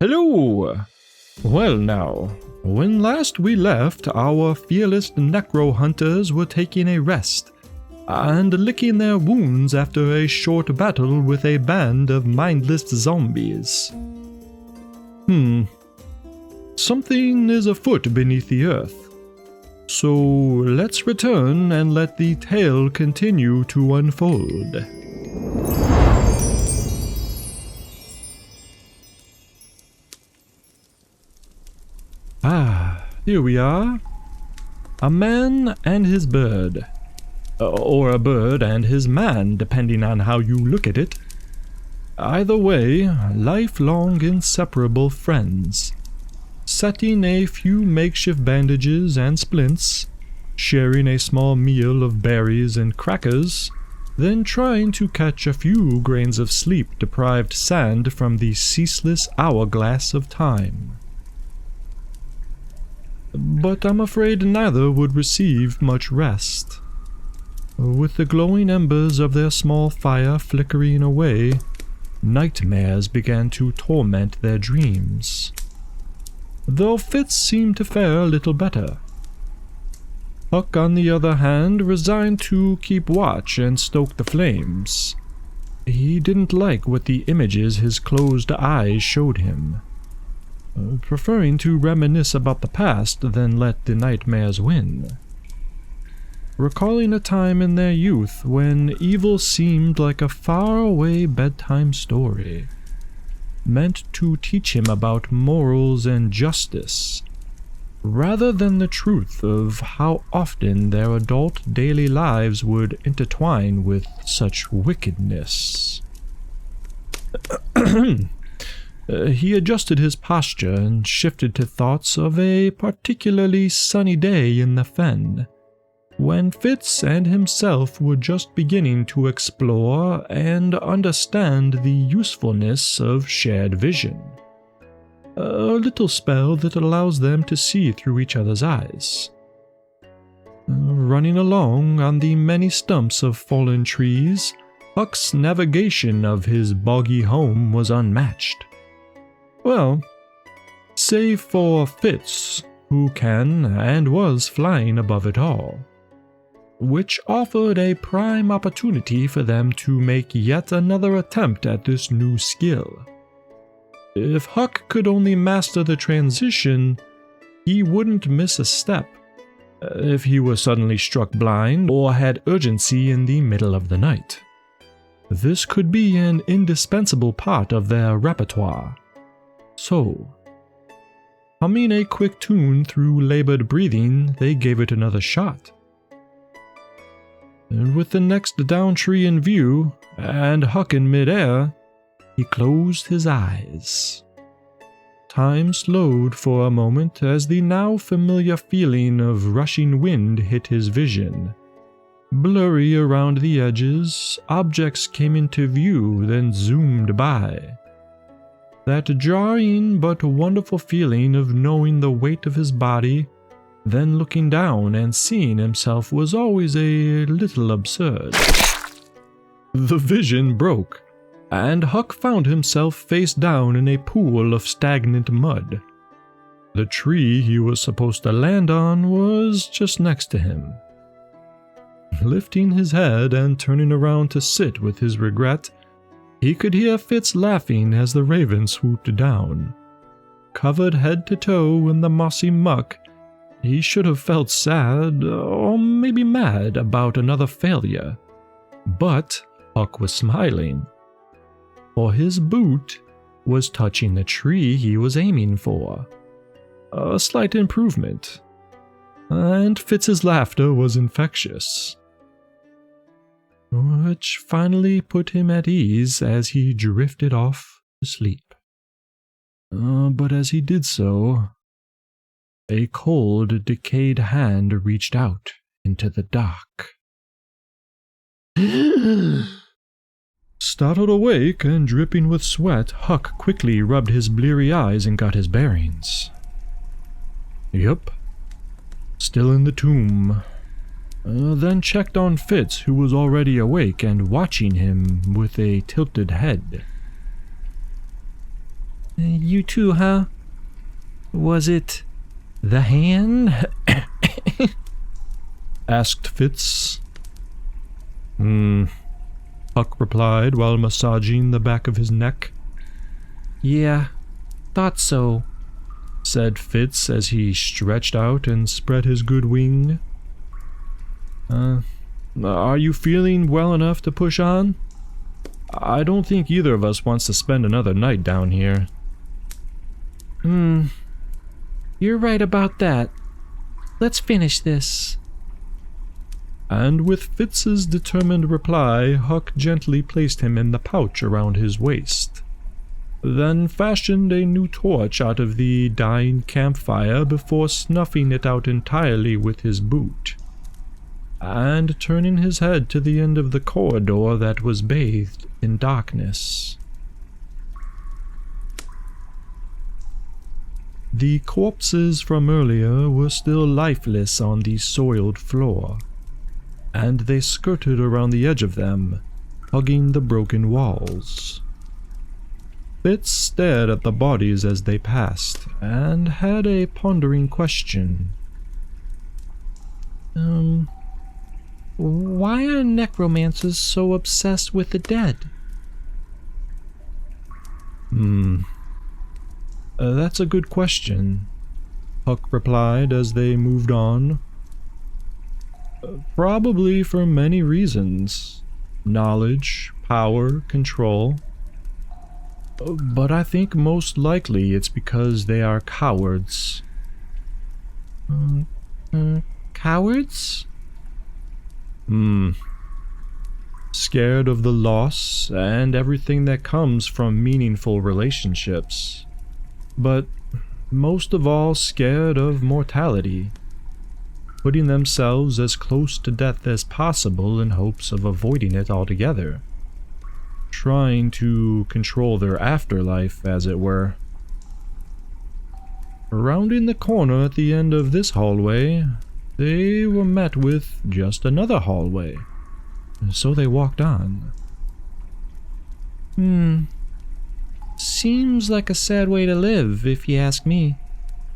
Hello! Well now, when last we left, our fearless necro hunters were taking a rest and licking their wounds after a short battle with a band of mindless zombies. Something is afoot beneath the earth. So let's return and let the tale continue to unfold. Here we are. A man and his bird. Or a bird and his man, depending on how you look at it. Either way, lifelong inseparable friends. Setting a few makeshift bandages and splints, sharing a small meal of berries and crackers, then trying to catch a few grains of sleep-deprived sand from the ceaseless hourglass of time. But I'm afraid neither would receive much rest. With the glowing embers of their small fire flickering away, nightmares began to torment their dreams. Though Fitz seemed to fare a little better. Huck, on the other hand, resigned to keep watch and stoke the flames. He didn't like what the images his closed eyes showed him, preferring to reminisce about the past than let the nightmares win. Recalling a time in their youth when evil seemed like a faraway bedtime story, meant to teach him about morals and justice, rather than the truth of how often their adult daily lives would intertwine with such wickedness. He adjusted his posture and shifted to thoughts of a particularly sunny day in the fen, when Fitz and himself were just beginning to explore and understand the usefulness of shared vision. A little spell that allows them to see through each other's eyes. Running along on the many stumps of fallen trees, Huck's navigation of his boggy home was unmatched. Well, save for Fitz, who can and was flying above it all, which offered a prime opportunity for them to make yet another attempt at this new skill. If Huck could only master the transition, he wouldn't miss a step if he were suddenly struck blind or had urgency in the middle of the night. This could be an indispensable part of their repertoire. So, humming a quick tune through labored breathing, they gave it another shot. And with the next down tree in view, and Huck in midair, he closed his eyes. Time slowed for a moment as the now familiar feeling of rushing wind hit his vision. Blurry around the edges, objects came into view, then zoomed by. That jarring but wonderful feeling of knowing the weight of his body, then looking down and seeing himself was always a little absurd. The vision broke, and Huck found himself face down in a pool of stagnant mud. The tree he was supposed to land on was just next to him. Lifting his head and turning around to sit with his regret, he could hear Fitz laughing as the raven swooped down. Covered head to toe in the mossy muck, he should have felt sad, or maybe mad, about another failure. But Huck was smiling, for his boot was touching the tree he was aiming for. A slight improvement, and Fitz's laughter was infectious, which finally put him at ease as he drifted off to sleep. But as he did so, a cold, decayed hand reached out into the dark. Startled awake and dripping with sweat, Huck quickly rubbed his bleary eyes and got his bearings. Yup, still in the tomb. Then checked on Fitz, who was already awake and watching him with a tilted head. You too, huh? Was it the hand? Asked Fitz. Huck replied while massaging the back of his neck. Yeah, thought so, said Fitz as he stretched out and spread his good wing. Are you feeling well enough to push on? I don't think either of us wants to spend another night down here. You're right about that. Let's finish this. And with Fitz's determined reply, Huck gently placed him in the pouch around his waist, then fashioned a new torch out of the dying campfire before snuffing it out entirely with his boot, and turning his head to the end of the corridor that was bathed in darkness. The corpses from earlier were still lifeless on the soiled floor, and they skirted around the edge of them, hugging the broken walls. Fitz stared at the bodies as they passed, and had a pondering question. Why are necromancers so obsessed with the dead? That's a good question, Huck replied as they moved on. Probably for many reasons. Knowledge, power, control. But I think most likely it's because they are cowards. Cowards? Scared of the loss and everything that comes from meaningful relationships. But most of all scared of mortality, putting themselves as close to death as possible in hopes of avoiding it altogether, trying to control their afterlife, as it were. Rounding the corner at the end of this hallway, they were met with just another hallway, so they walked on. Seems like a sad way to live, if you ask me.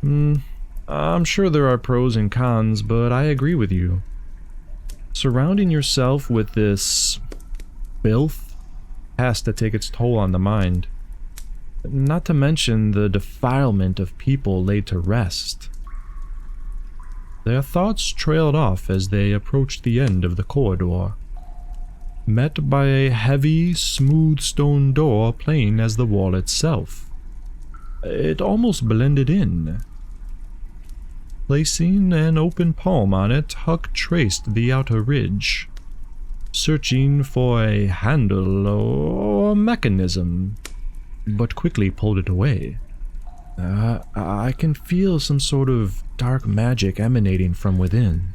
I'm sure there are pros and cons, but I agree with you. Surrounding yourself with this filth has to take its toll on the mind. Not to mention the defilement of people laid to rest. Their thoughts trailed off as they approached the end of the corridor, met by a heavy, smooth stone door plain as the wall itself. It almost blended in. Placing an open palm on it, Huck traced the outer ridge, searching for a handle or mechanism, but quickly pulled it away. I can feel some sort of dark magic emanating from within.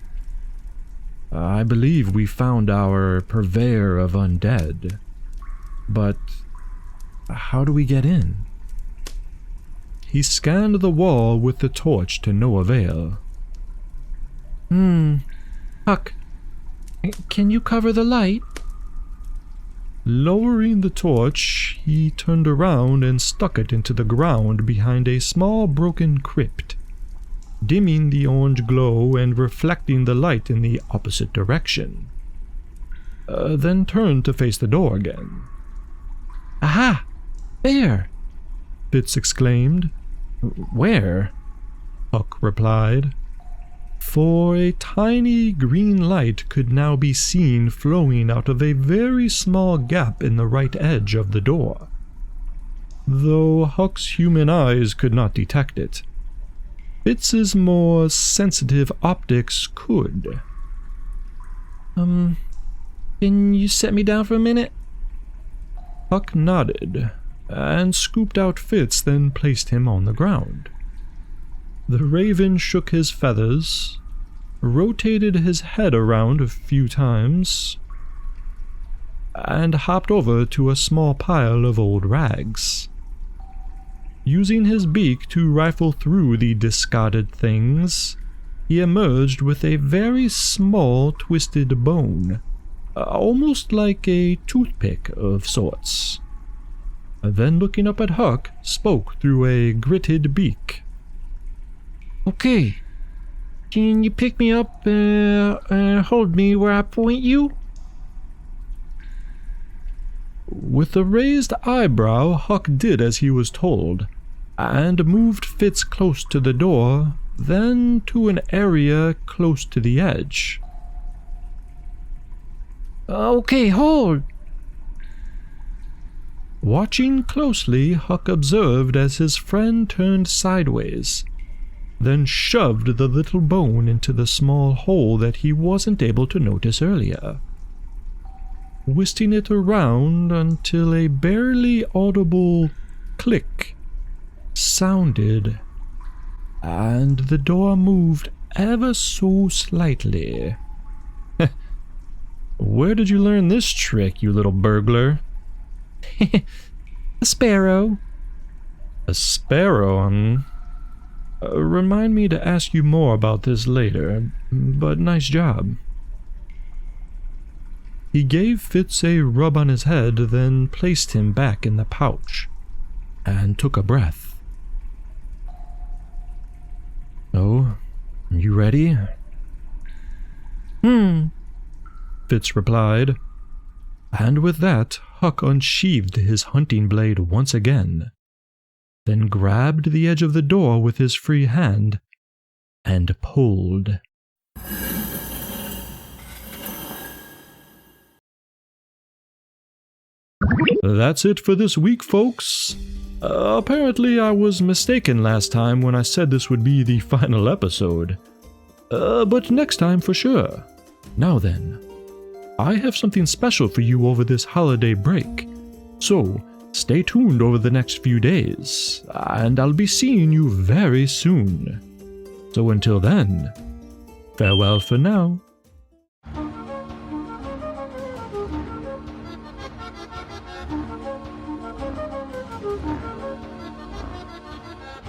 I believe we found our purveyor of undead, but how do we get in? He scanned the wall with the torch to no avail. Huck, can you cover the light? Lowering the torch, he turned around and stuck it into the ground behind a small broken crypt, dimming the orange glow and reflecting the light in the opposite direction. Then turned to face the door again. Aha! There! Fitz exclaimed. Where? Huck replied. For a tiny green light could now be seen flowing out of a very small gap in the right edge of the door, though Huck's human eyes could not detect it. Fitz's more sensitive optics could. Can you set me down for a minute? Huck nodded, and scooped out Fitz, then placed him on the ground. The raven shook his feathers, rotated his head around a few times, and hopped over to a small pile of old rags. Using his beak to rifle through the discarded things, he emerged with a very small twisted bone, almost like a toothpick of sorts. Then looking up at Huck, spoke through a gritted beak. Okay, can you pick me up and hold me where I point you? With a raised eyebrow, Huck did as he was told, and moved Fitz close to the door, then to an area close to the edge. Okay, hold. Watching closely, Huck observed as his friend turned sideways, then shoved the little bone into the small hole that he wasn't able to notice earlier, twisting it around until a barely audible click sounded, and the door moved ever so slightly. Where did you learn this trick, you little burglar? A sparrow. A sparrow, Remind me to ask you more about this later, but nice job. He gave Fitz a rub on his head, then placed him back in the pouch, and took a breath. Oh, you ready? Fitz replied, and with that, Huck unsheathed his hunting blade once again, then grabbed the edge of the door with his free hand and pulled. That's it for this week, folks. Apparently I was mistaken last time when I said this would be the final episode. But next time for sure. Now then, I have something special for you over this holiday break, so stay tuned over the next few days, and I'll be seeing you very soon. So until then, farewell for now.